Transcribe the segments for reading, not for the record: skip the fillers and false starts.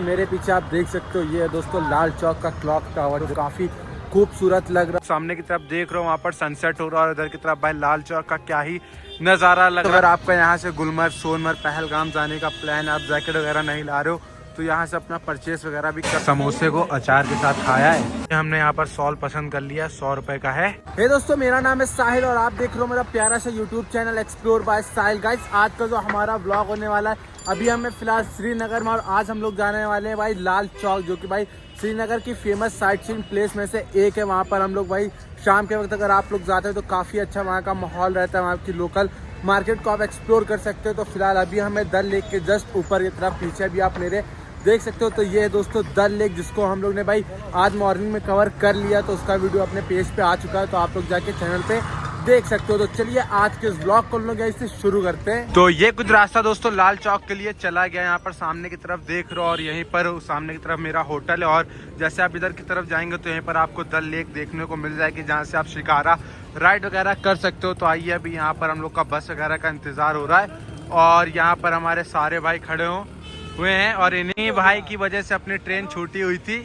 मेरे पीछे आप देख सकते हो ये है दोस्तों लाल चौक का क्लॉक टावर, जो काफी खूबसूरत लग रहा है। सामने की तरफ देख रहा हूँ वहाँ पर सनसेट हो रहा है और इधर की तरफ भाई लाल चौक का क्या ही नज़ारा लग रहा है। अगर आपका यहाँ से गुलमर्ग, सोनमर्ग, पहलगाम जाने का प्लान, आप जैकेट वगैरह नहीं ला रहे हो तो यहाँ से अपना परचेस वगैरह भी कर। समोसे को अचार के साथ खाया है। हमने यहाँ पर सॉल पसंद कर लिया, 100 रुपए का है। हे दोस्तों, मेरा नाम है साहिल और आप देख रहे हो मेरा प्यारा सा यूट्यूब चैनल एक्सप्लोर बाय साहिल। गाइस, आज का जो हमारा ब्लॉग होने वाला है, अभी हमें फिलहाल श्रीनगर में और आज हम लोग जाने वाले हैं भाई लाल चौक, जो कि भाई श्रीनगर की फेमस साइट सीइंग प्लेस में से एक है। वहाँ पर हम लोग भाई शाम के वक्त अगर आप लोग जाते हो तो काफ़ी अच्छा वहाँ का माहौल रहता है, वहाँ की लोकल मार्केट को आप एक्सप्लोर कर सकते हो। तो फिलहाल अभी हमें डल लेक के जस्ट ऊपर की तरफ, पीछे भी आप मेरे देख सकते हो, तो ये है दोस्तों डल लेक, जिसको हम लोग ने भाई आज मॉर्निंग में कवर कर लिया। तो उसका वीडियो अपने पेज पे आ चुका है, तो आप लोग जाके चैनल पे देख सकते हो। तो चलिए आज के इस ब्लॉग को हम लोग इससे शुरू करते हैं। तो ये कुछ रास्ता दोस्तों लाल चौक के लिए चला गया, यहाँ पर सामने की तरफ देख रहे हो और यहीं पर सामने की तरफ मेरा होटल है। और जैसे आप इधर की तरफ जाएंगे तो यहीं पर आपको डल लेक देखने को मिल जाएगी, जहाँ से आप शिकारा राइड वगैरह कर सकते हो। तो आइए, अभी यहाँ पर हम लोग का बस वगैरह का इंतजार हो रहा है और यहाँ पर हमारे सारे भाई खड़े हुए हैं और इन्हीं भाई की वजह से अपनी ट्रेन छूटी हुई थी।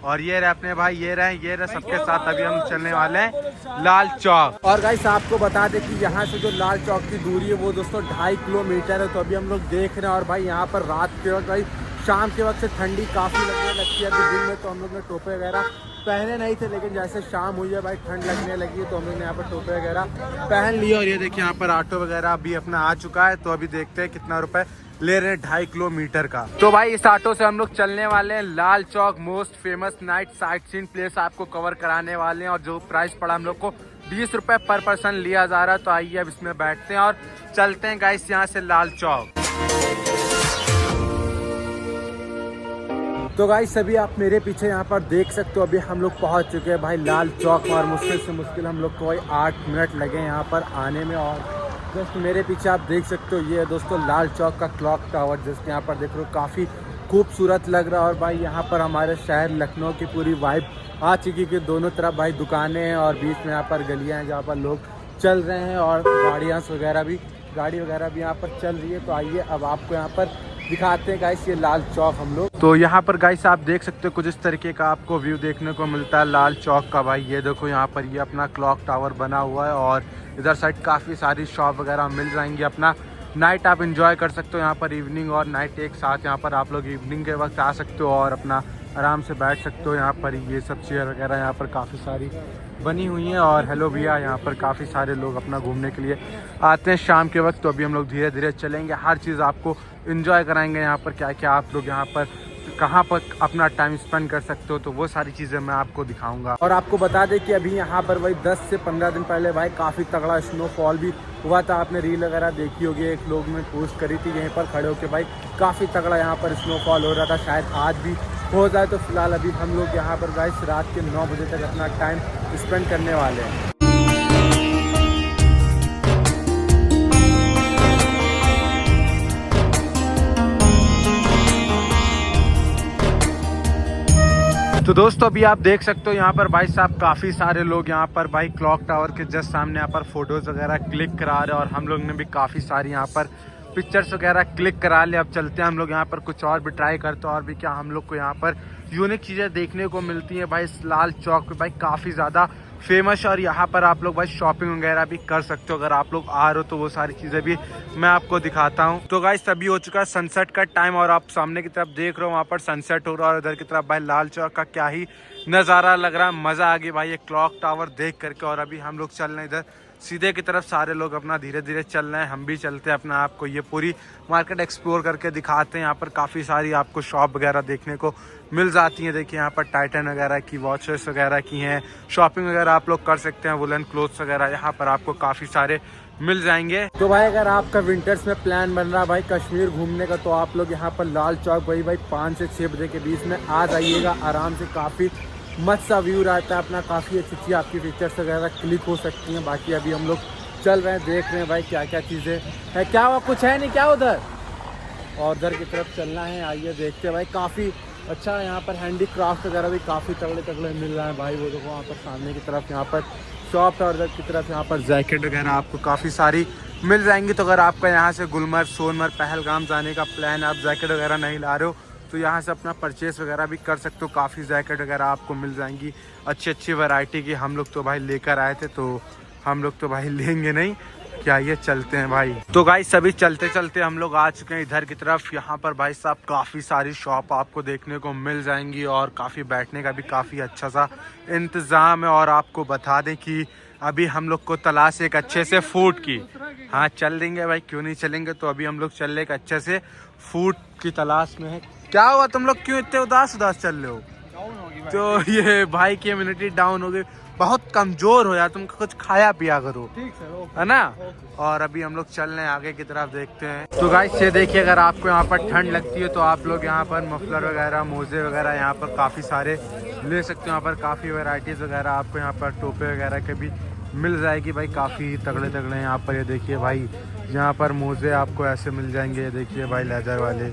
और ये रहे अपने भाई, ये रहे सबके साथ अभी हम चलने वाले हैं लाल चौक। और गाइस, आपको बता दें कि यहाँ से जो लाल चौक की दूरी है वो दोस्तों 2.5 किलोमीटर है। तो अभी हम लोग देख रहे हैं और भाई यहाँ पर रात के वक्त, भाई शाम के वक्त से ठंडी काफ़ी लगने लगती है। अभी दिन में तो हम लोग ने टोपे वगैरह पहने नहीं थे, लेकिन जैसे शाम हुई है भाई ठंड लगने लगी है, तो हम लोग ने यहाँ पर टोपे वगैरह पहन लिए। और ये देखिए यहाँ पर ऑटो वगैरह अभी अपना आ चुका है। तो अभी देखते हैं कितना रुपए ले रहे हैं 2.5 किलोमीटर का। तो भाई इस ऑटो से हम लोग चलने वाले हैं Lal Chowk, most famous night sightseeing place आपको कवर कराने वाले हैं। और जो प्राइस पड़ा हम लोग को 20 रुपए पर पर्सन लिया जा रहा है। तो आइए अब इसमें बैठते हैं और चलते हैं गाइस यहाँ से लाल चौक। तो गाइस, सभी आप मेरे पीछे यहाँ पर देख सकते हो, अभी हम लोग पहुँच चुके हैं भाई लाल चौक। और मुश्किल से मुश्किल हम लोग को 8 मिनट लगे यहाँ पर आने में। और दोस्तों मेरे पीछे आप देख सकते हो ये है दोस्तों लाल चौक का क्लॉक टावर, जिसके यहाँ पर देख रहे हो काफ़ी खूबसूरत लग रहा है। और भाई यहाँ पर हमारे शहर लखनऊ की पूरी वाइब आ चुकी कि दोनों तरफ भाई दुकानें हैं और बीच में यहाँ पर गलियाँ हैं जहाँ पर लोग चल रहे हैं और गाड़ी वगैरह भी यहाँ पर चल रही है। तो आइए अब आपको यहाँ पर दिखाते हैं गाइस ये लाल चौक हम लोग। तो यहाँ पर गाइस आप देख सकते हो कुछ इस तरीके का आपको व्यू देखने को मिलता है लाल चौक का। भाई ये देखो यहाँ पर ये अपना क्लॉक टावर बना हुआ है और इधर साइड काफ़ी सारी शॉप वगैरह मिल जाएंगी। अपना नाइट आप एंजॉय कर सकते हो यहाँ पर, इवनिंग और नाइट एक साथ। यहाँ पर आप लोग इवनिंग के वक्त आ सकते हो और अपना आराम से बैठ सकते हो। यहाँ पर ये सब चेयर वगैरह यहाँ पर काफ़ी सारी बनी हुई हैं। और हेलो भैया, यहाँ पर काफ़ी सारे लोग अपना घूमने के लिए आते हैं शाम के वक्त। तो अभी हम लोग धीरे धीरे चलेंगे, हर चीज़ आपको एंजॉय कराएंगे। यहाँ पर क्या क्या आप लोग यहाँ पर कहाँ पर अपना टाइम स्पेंड कर सकते हो, तो वो सारी चीज़ें मैं आपको दिखाऊंगा। और आपको बता दें कि अभी यहाँ पर वही 10 से 15 दिन पहले भाई काफ़ी तगड़ा स्नोफॉल भी हुआ था। आपने रील वगैरह देखी होगी, एक लोग ने पोस्ट करी थी यहीं पर खड़े होकर, भाई काफ़ी तगड़ा यहाँ पर स्नोफॉल हो रहा था। शायद आज भी हो जाए। तो फिलहाल अभी हम लोग यहाँ पर गाइस रात के 9 बजे तक अपना टाइम स्पेंड करने वाले हैं। तो दोस्तों अभी आप देख सकते हो यहाँ पर भाई साहब काफ़ी सारे लोग यहाँ पर भाई क्लॉक टावर के जस्ट सामने यहाँ पर फोटोज़ वगैरह क्लिक करा रहे हैं। और हम लोग ने भी काफ़ी सारी यहाँ पर पिक्चर्स वगैरह क्लिक करा ले। अब चलते हैं हम लोग यहाँ पर कुछ और भी ट्राई करते हैं और भी क्या हम लोग को यहाँ पर यूनिक चीज़ें देखने को मिलती हैं भाई इस लाल चौक पे, भाई काफ़ी ज़्यादा फेमस। और यहाँ पर आप लोग भाई शॉपिंग वगैरह भी कर सकते हो, अगर आप लोग आ रहे हो तो वो सारी चीज़ें भी मैं आपको दिखाता हूँ। तो गाइस अभी हो चुका है सनसेट का टाइम और आप सामने की तरफ देख रहे हो वहाँ पर सनसेट हो रहा है और इधर की तरफ भाई लाल चौक का क्या ही नज़ारा लग रहा है। मज़ा आ गई भाई ये क्लॉक टावर देख करके। और अभी हम लोग चल रहे हैं इधर सीधे की तरफ, सारे लोग अपना धीरे धीरे चल रहे हैं, हम भी चलते हैं अपना आपको ये पूरी मार्केट एक्सप्लोर करके दिखाते हैं। यहाँ पर काफ़ी सारी आपको शॉप वगैरह देखने को मिल जाती हैं। देखिए यहाँ पर टाइटन वगैरह की वॉचेस वगैरह की हैं, शॉपिंग वगैरह आप लोग कर सकते हैं, वुलन क्लोथ्स वगैरह यहाँ पर आपको काफ़ी सारे मिल जाएंगे। तो भाई अगर आपका विंटर्स में प्लान बन रहा है भाई कश्मीर घूमने का, तो आप लोग यहाँ पर लाल चौक भाई 5 से 6 बजे के बीच में आ जाइएगा आराम से। काफ़ी मस्त सा व्यू रहता है अपना, काफ़ी अच्छी आपकी पिक्चर्स वगैरह क्लिक हो सकती हैं। बाकी अभी हम लोग चल रहे हैं, देख रहे हैं भाई क्या क्या चीज़ें है। क्या हुआ, कुछ है नहीं क्या उधर? और उधर की तरफ चलना है, आइए देखते हैं भाई। काफ़ी अच्छा यहाँ पर हैंडी क्राफ्ट वगैरह भी काफ़ी तगड़े मिल रहे हैं भाई। वो देखो वहाँ पर सामने की तरफ यहाँ पर शॉप है और उधर की तरफ यहाँ पर जैकेट वगैरह आपको काफ़ी सारी मिल जाएंगी। तो अगर आपका यहाँ से गुलमर्ग, सोनमर्ग, पहलगाम जाने का प्लान, आप जैकेट वगैरह नहीं ला रहे हो तो तो यहाँ से अपना परचेस वगैरह भी कर सकते हो। काफ़ी जैकेट वगैरह आपको मिल जाएंगी अच्छी अच्छी वैरायटी की। हम लोग तो भाई लेकर आए थे तो हम लोग तो भाई लेंगे नहीं, क्या ये चलते हैं भाई। तो गाइस सभी चलते चलते हम लोग आ चुके हैं इधर की तरफ। यहाँ पर भाई साहब काफ़ी सारी शॉप आपको देखने को मिल जाएंगी और काफ़ी बैठने का भी काफ़ी अच्छा सा इंतज़ाम है। और आपको बता दें कि अभी हम लोग को तलाश एक अच्छे से फूड की। हाँ चलेंगे भाई, क्यों नहीं चलेंगे। तो अभी हम लोग चल रहे एक अच्छे से फूड की तलाश में है। क्या हुआ तुम लोग क्यों इतने उदास उदास चल रहे हो? तो ये भाई की इम्यूनिटी डाउन हो गई, बहुत कमजोर हो यार, तुम कुछ खाया पिया करो, है ना। और अभी हम लोग चल रहे हैं आगे की तरफ, देखते हैं। तो गाइस ये देखिए, अगर आपको यहाँ पर ठंड लगती है तो आप लोग यहाँ पर मफलर वगैरह, मोजे वगैरह यहाँ पर काफ़ी सारे ले सकते हो। यहाँ पर काफ़ी वैरायटीज़ वगैरह आपको यहाँ पर टोपे वगैरह के भी मिल जाएगी भाई, काफ़ी तगड़े तगड़े यहाँ पर। ये देखिए भाई, यहाँ पर मोजे आपको ऐसे मिल जाएंगे। ये देखिए भाई लेदर वाले,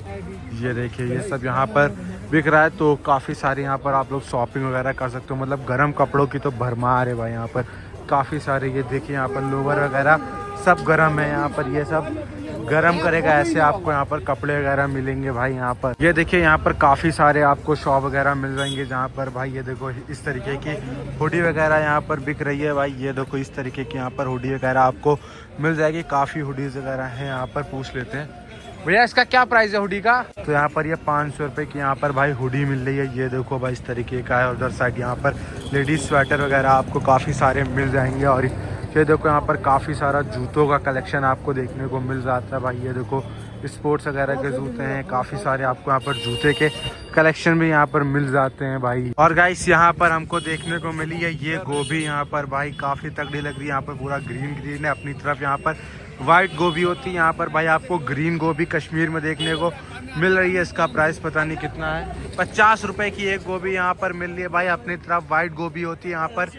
ये देखिए ये सब यहाँ पर बिक रहा है। तो काफ़ी सारे यहाँ पर आप लोग शॉपिंग वगैरह कर सकते हो। मतलब गर्म कपड़ों की तो भरमार है भाई यहाँ पर, काफ़ी सारे। ये देखिए यहाँ पर लोवर वगैरह सब गर्म है यहाँ पर, ये सब गर्म करेगा ऐसे आपको यहाँ पर कपड़े वगैरह मिलेंगे भाई यहाँ पर। ये देखिए यहाँ पर काफ़ी सारे आपको शॉप वगैरह मिल जाएंगे जहाँ पर भाई ये देखो इस तरीके की हुडी वगैरह यहाँ पर बिक रही है भाई। ये देखो इस तरीके की यहाँ पर हुडी वगैरह आपको मिल जाएगी। काफ़ी हुडीज़ वगैरह हैं यहाँ पर, पूछ लेते हैं भैया इसका क्या प्राइस है हुडी का। तो यहाँ पर ये 500 रुपये की यहाँ पर भाई हुडी मिल रही है। ये देखो भाई इस तरीके का है। उधर साइड यहाँ पर लेडीज़ स्वेटर वगैरह आपको काफ़ी सारे मिल जाएंगे। और ये देखो यहाँ पर काफ़ी सारा जूतों का कलेक्शन आपको देखने को मिल जाता है भाई। ये देखो स्पोर्ट्स वगैरह के जूते हैं, काफ़ी सारे आपको यहाँ पर जूते के कलेक्शन भी यहाँ पर मिल जाते हैं भाई। और गाइस यहाँ पर हमको देखने को मिली है ये गोभी यहाँ पर भाई, काफ़ी तगड़ी लग रही है। यहाँ पर पूरा ग्रीन ग्रीन है। अपनी तरफ यहाँ पर वाइट गोभी होती है, यहाँ पर भाई आपको ग्रीन गोभी कश्मीर में देखने को मिल रही है। इसका प्राइस पता नहीं कितना है, 50 रुपए की एक गोभी यहाँ पर मिल रही है भाई। अपनी तरफ वाइट गोभी होती है, यहाँ पर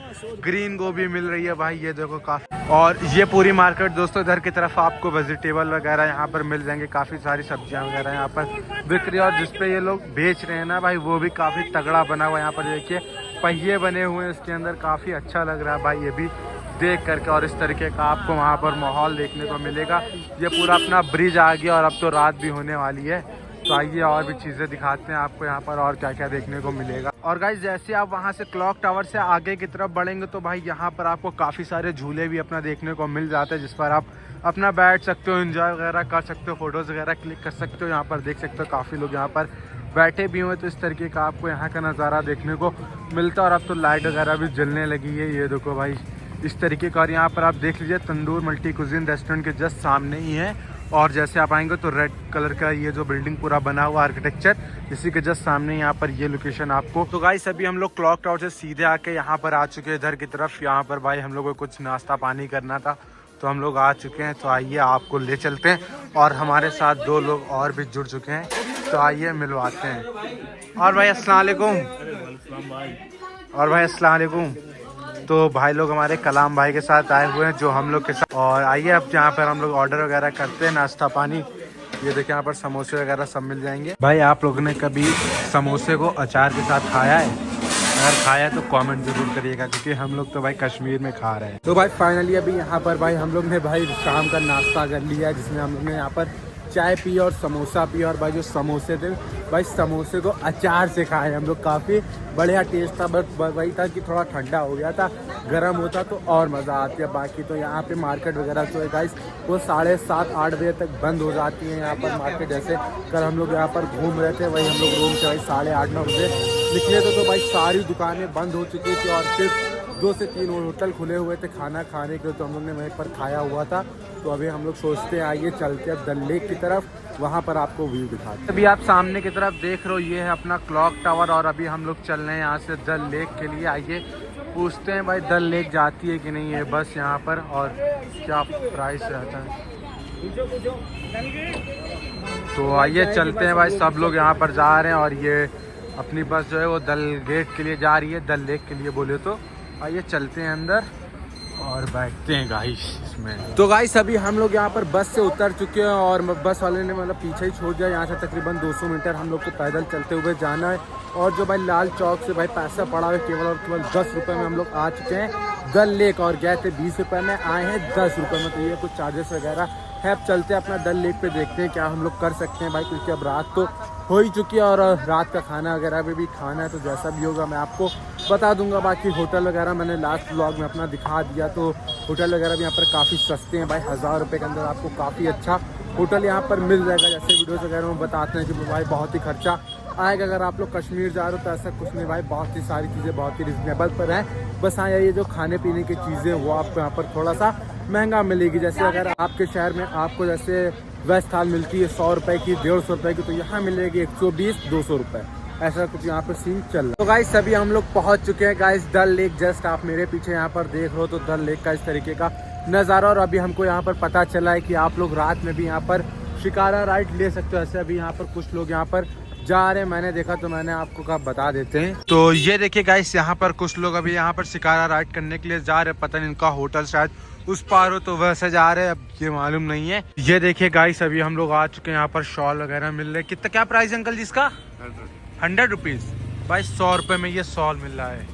ग्रीन गोभी मिल रही है भाई। ये देखो काफ़ी। और ये पूरी मार्केट दोस्तों इधर की तरफ आपको वेजिटेबल वगैरह यहाँ पर मिल जाएंगे। काफ़ी सारी सब्जियाँ वगैरह यहाँ पर बिक रही है। और जिसपे ये लोग बेच रहे हैं ना भाई, वो भी काफ़ी तगड़ा बना हुआ है। यहाँ पर देखिए पहिए बने हुए हैं इसके अंदर, काफ़ी अच्छा लग रहा है भाई ये भी देख करके। और इस तरीके का आपको वहाँ पर माहौल देखने को मिलेगा। ये पूरा अपना ब्रिज आ गया और अब तो रात भी होने वाली है। तो आइए और भी चीज़ें दिखाते हैं आपको यहाँ पर और क्या क्या देखने को मिलेगा। और गाइस जैसे आप वहाँ से क्लॉक टावर से आगे की तरफ बढ़ेंगे तो भाई यहाँ पर आपको काफ़ी सारे झूले भी अपना देखने को मिल जाते हैं, जिस पर आप अपना बैठ सकते हो, एंजॉय वगैरह कर सकते हो, फोटोज़ वगैरह क्लिक कर सकते हो। यहाँ पर देख सकते हो काफ़ी लोग यहाँ पर बैठे भी हुए। तो इस तरीके का आपको यहाँ का नज़ारा देखने को मिलता है। और अब तो लाइट वगैरह भी जलने लगी है। ये देखो भाई इस तरीके का। और यहाँ पर आप देख लीजिए तंदूर मल्टी कुजीन रेस्टोरेंट के जस्ट सामने ही है। और जैसे आप आएंगे तो रेड कलर का ये जो बिल्डिंग पूरा बना हुआ आर्किटेक्चर, इसी के जस्ट सामने यहाँ पर ये लोकेशन आपको। तो गाइस अभी हम लोग क्लॉक टावर से सीधे आके यहाँ पर आ चुके हैं इधर की तरफ। यहाँ पर भाई हम लोग को कुछ नाश्ता पानी करना था तो हम लोग आ चुके हैं। तो आइए आपको ले चलते हैं। और हमारे साथ 2 लोग और भी जुड़ चुके हैं, तो आइए मिलवाते हैं। और भाई अस्सलाम वालेकुम। और भाई अस्सलाम वालेकुम। तो भाई लोग हमारे कलाम भाई के साथ आए हुए हैं जो हम लोग के साथ। और आइए अब यहाँ पर हम लोग ऑर्डर वगैरह करते हैं नाश्ता पानी। ये देखिए यहाँ पर समोसे वगैरह सब मिल जाएंगे। भाई आप लोगों ने कभी समोसे को अचार के साथ खाया है? अगर खाया है तो कमेंट जरूर करिएगा, क्योंकि हम लोग तो भाई कश्मीर में खा रहे हैं। तो भाई फाइनली अभी यहाँ पर भाई हम लोग ने भाई शाम का नाश्ता कर लिया है, जिसमें हम लोग ने यहाँ पर चाय पी और समोसा पी। और भाई जो समोसे थे भाई, समोसे को अचार से खाए हम लोग, काफ़ी बढ़िया टेस्ट था। बट वही था कि थोड़ा ठंडा हो गया था, गर्म होता तो और मज़ा आती है। बाकी तो यहाँ पे मार्केट वगैरह जो है गाइस वो 7:30-8 बजे तक बंद हो जाती है यहाँ पर मार्केट। जैसे कल हम लोग यहाँ पर घूम रहे थे, वही हम लोग रूम से भाई 8:30-9 बजे निकले थे तो भाई सारी दुकानें बंद हो चुकी थी और सिर्फ 2 से 3 होटल खुले हुए थे खाना खाने के। तो हम लोग ने वहीं पर खाया हुआ था। तो अभी हम लोग सोचते हैं आइए चलते हैं डल लेक की तरफ, वहाँ पर आपको व्यू दिखाते हैं। अभी आप सामने की तरफ देख रहे हो ये है अपना क्लॉक टावर। और अभी हम लोग चल रहे हैं यहाँ से डल लेक के लिए। आइए पूछते हैं भाई डल लेक जाती है कि नहीं है बस यहाँ पर, और क्या प्राइस रहता है। तो आइए चलते हैं भाई, सब लोग यहाँ पर जा रहे हैं। और ये अपनी बस जो है वो डल गेट के लिए जा रही है, डल लेक के लिए बोले तो। आइए चलते हैं अंदर और बैठते हैं गाइस इसमें। तो गाइस अभी हम लोग यहाँ पर बस से उतर चुके हैं और बस वाले ने मतलब पीछे ही छोड़ दिया। यहाँ से तकरीबन 200 मीटर हम लोग को पैदल चलते हुए जाना है। और जो भाई लाल चौक से भाई पैसा पड़ा है केवल और केवल 10 रुपये में हम लोग आ चुके हैं डल लेक। और गए थे 20 रुपये में, आए हैं 10 रुपये में। तो ये कुछ चार्जेस वगैरह है। अब चलते हैं अपना डल लेक पे, देखते हैं क्या हम लोग कर सकते हैं भाई, क्योंकि अब रात तो हो ही चुकी है और रात का खाना वगैरह भी खाना है, तो जैसा भी होगा मैं आपको बता दूंगा। बाकी होटल वगैरह मैंने लास्ट व्लॉग में अपना दिखा दिया, तो होटल वगैरह भी यहाँ पर काफ़ी सस्ते हैं भाई। 1000 रुपये के अंदर आपको काफ़ी अच्छा होटल यहाँ पर मिल जाएगा। जैसे वीडियोस वगैरह में बताते हैं कि भाई बहुत ही खर्चा आएगा अगर आप लोग कश्मीर जा रहे हो, तो ऐसा कुछ नहीं भाई। बहुत ही सारी चीज़ें बहुत ही रिजनेबल पर हैं। बस हाँ ये जो खाने पीने की चीज़ें वो आपको यहाँ पर थोड़ा सा महंगा मिलेगी। जैसे अगर आपके शहर में आपको जैसे वेज थाल मिलती है 100 रुपये की, 150 रुपये की, तो यहाँ मिलेगी 120-200 रुपये। ऐसा कुछ यहाँ पर सीन चल रहा है। तो गाइस सभी हम लोग पहुँच चुके हैं गाइस डल लेक। जस्ट आप मेरे पीछे यहाँ पर देख रहे हो तो डल लेक का इस तरीके का नज़ारा। और अभी हमको यहाँ पर पता चला है कि आप लोग रात में भी यहाँ पर शिकारा राइड ले सकते हो। ऐसे अभी यहाँ पर कुछ लोग यहाँ पर जा रहे हैं, मैंने देखा तो मैंने आपको कहा बता देते हैं। तो ये देखिए गाइस यहाँ पर कुछ लोग अभी यहाँ पर शिकारा राइड करने के लिए जा रहे हैं। पता नहीं इनका होटल शायद उस पार हो तो वैसे जा रहे हैं, अब ये मालूम नहीं है। ये देखिए गाइस अभी हम लोग आ चुके हैं यहाँ पर। शॉल वगैरह मिल रहे हैं। कितना क्या प्राइस है अंकल जी इसका? 100 रुपीज़ भाई। 100 रुपये में ये शॉल मिल रहा है,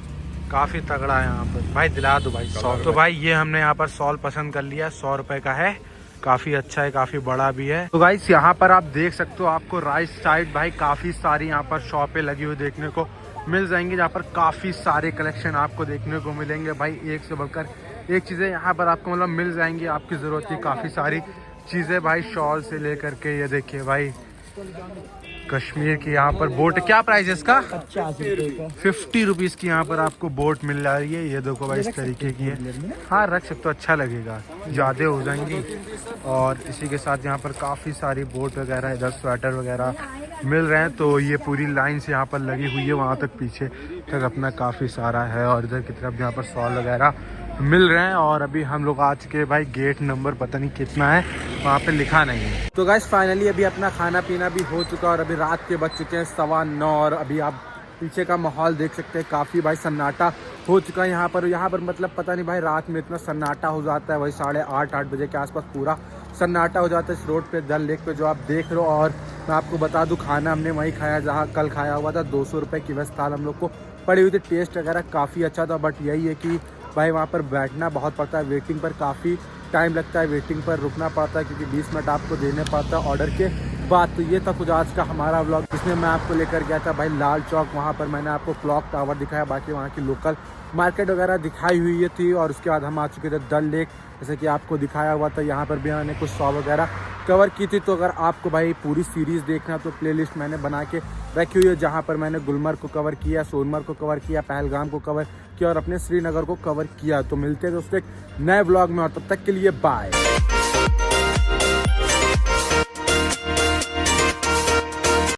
काफ़ी तगड़ा है यहाँ पर भाई। दिला दो भाई शॉल। तो भाई ये हमने यहाँ पर शॉल पसंद कर लिया, 100 रुपये का है, काफ़ी अच्छा है, काफ़ी बड़ा भी है। तो गाइस यहाँ पर आप देख सकते हो, आपको राइट साइड भाई काफ़ी सारी यहाँ पर शॉपें लगी हुई देखने को मिल जाएंगी, जहाँ पर काफ़ी सारे कलेक्शन आपको देखने को मिलेंगे भाई। एक से बढ़कर एक चीज़ें यहाँ पर आपको मतलब मिल जाएंगी, आपकी ज़रूरत की काफ़ी सारी चीज़ें भाई, शॉल से लेकर के। ये देखिए भाई कश्मीर की यहाँ पर बोट, क्या प्राइस है इसका? 50 रुपीज़ की यहाँ पर आपको बोट मिल रही है। ये देखो भाई इस तरीके की है। हाँ रख सकते हो, अच्छा लगेगा, ज़्यादा हो जाएंगी। और इसी के साथ यहाँ पर काफ़ी सारी बोट वगैरह, इधर स्वेटर वगैरह मिल रहे हैं। तो ये पूरी लाइन से यहाँ पर लगी हुई है, वहाँ तक पीछे तक अपना काफ़ी सारा है। और इधर की तरफ यहाँ पर शॉल वगैरह मिल रहे हैं। और अभी हम लोग आ चुके हैं भाई, गेट नंबर पता नहीं कितना है, वहाँ पे लिखा नहीं है। तो गाइस फाइनली अभी अपना खाना पीना भी हो चुका है और अभी रात के बज चुके हैं 9:15। और अभी आप पीछे का माहौल देख सकते हैं, काफ़ी भाई सन्नाटा हो चुका है यहाँ पर मतलब पता नहीं भाई रात में इतना सन्नाटा हो जाता है। वही 8:30 बजे के आसपास पूरा सन्नाटा हो जाता है इस रोड पे, डल लेक पे जो आप देख रहे हो। और मैं आपको बता दूँ खाना हमने वहीं खाया जहाँ कल खाया हुआ था। 200 रुपये की वेज थाल हम लोग को पड़ी हुई थी। टेस्ट वगैरह काफ़ी अच्छा था, बट यही है कि भाई वहाँ पर बैठना बहुत पड़ता है, वेटिंग पर काफ़ी टाइम लगता है, वेटिंग पर रुकना पड़ता है क्योंकि 20 मिनट आपको देने पड़ता है ऑर्डर के बाद। तो ये था कुछ आज का हमारा व्लॉग, जिसमें मैं आपको लेकर गया था भाई लाल चौक। वहाँ पर मैंने आपको क्लॉक टावर दिखाया, बाकी वहाँ की लोकल मार्केट वगैरह दिखाई हुई थी। और उसके बाद हम आ चुके थे डल लेक, जैसे कि आपको दिखाया हुआ था। यहाँ पर भी मैंने कुछ शॉप वगैरह कवर की थी। तो अगर आपको भाई पूरी सीरीज़ देखना तो प्लेलिस्ट मैंने बना के रखी हुई है, जहाँ पर मैंने गुलमर्ग को कवर किया, सोनमर्ग को कवर किया, पहलगाम को कवर किया और अपने श्रीनगर को कवर किया। तो मिलते हैं दोस्तों एक नए व्लॉग में, और तब तक के लिए बाय।